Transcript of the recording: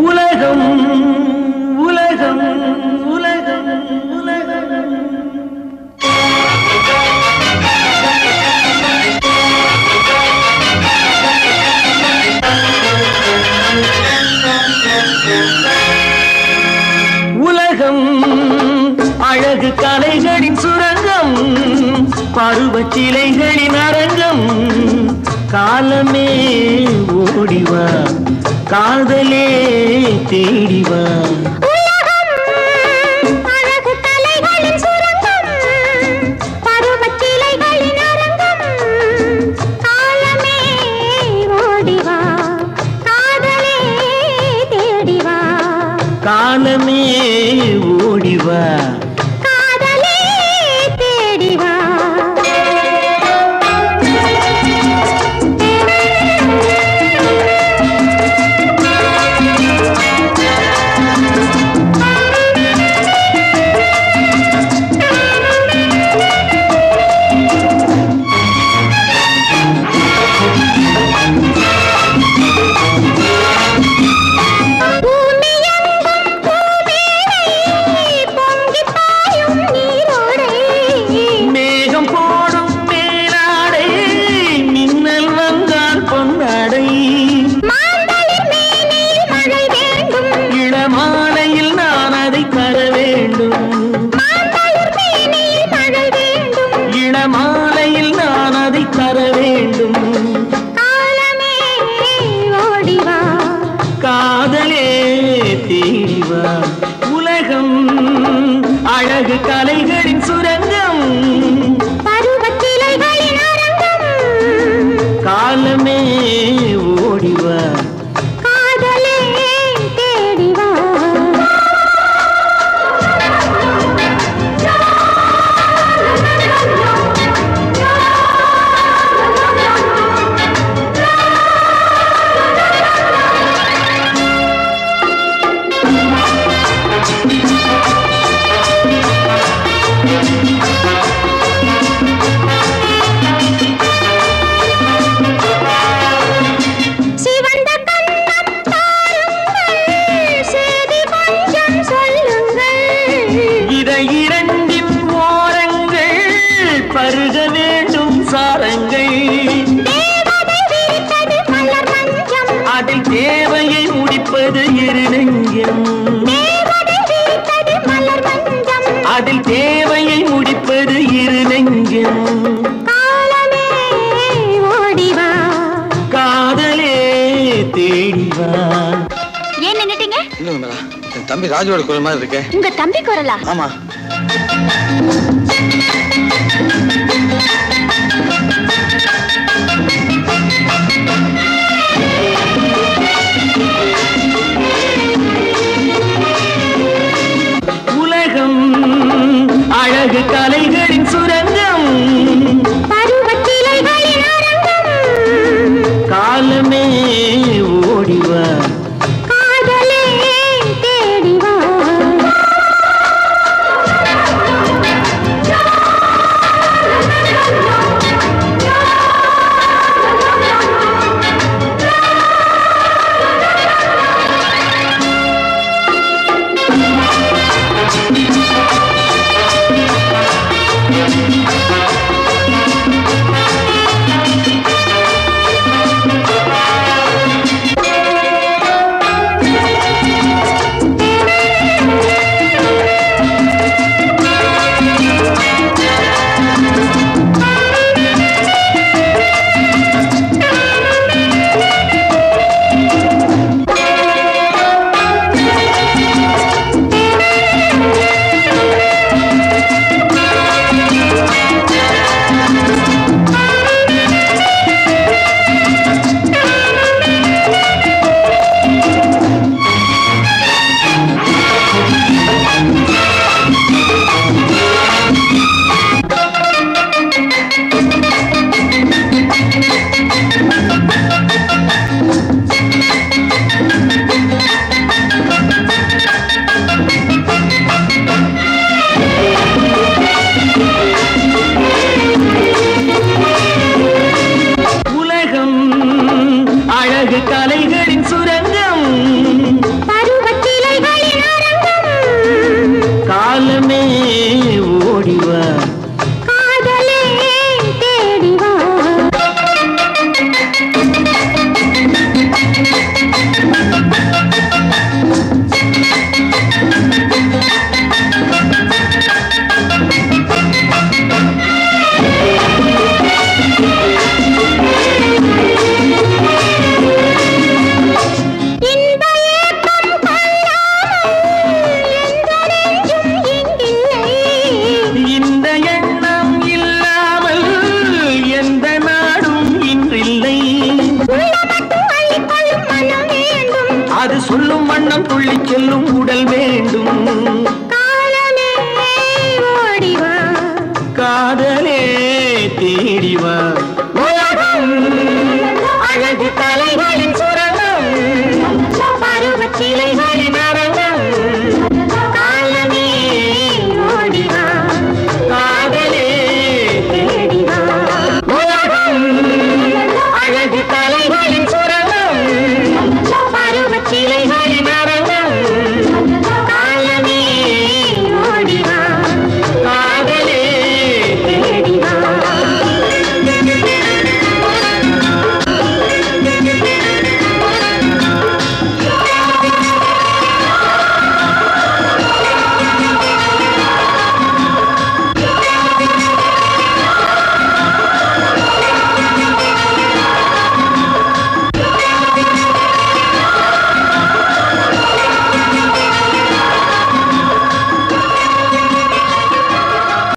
உலகம் உலகம் உலகம் உலகம் உலகம் அழகு கலைகளின் சுரங்கம், பருவச் சிலைகளின் அரங்கம். காலமே ஓடிவா, காதலே தேடிவா. காலமே ஓடிவா, காதலே தேடிவா. மாலையில் நான் அதை தர வேண்டும். காலமே ஓடிவா, காதலே தேடிவா. உலகம் அழகு கலைகளின் சுரங்கம், பருவச்சிலைகளின் அரங்கம். காலமே ஓடிவா, காதலே தேடிவா. இரண்டின் ஓரங்கள் பருக வேண்டும் சாரங்கள். அதில் தேவையை முடிப்பது இரு நெஞ்சம், அதில் தேவையை முடிப்பது இரு நெஞ்சம். காலமே ஓடிவா, காதலே தேடிவா. ஏன் நின்னுட்டீங்க? என் தம்பி ராஜுவோட குரல் மாதிரி இருக்கு. உங்க தம்பி குரலா? ஆமா. உலகம் அழகு கலைகளின் சுரங்கம், பருவச்சிலைகளின் அரங்கம். காலமே ஓடிவா, காதலே தேடிவா. அழகு கலைகளின் சுர வண்ணம் துள்ளி செல்லும் உடல் வேண்டும். காலமே ஓடிவா காதலே தேடிவா. உலகம் அழகு கலைகளின்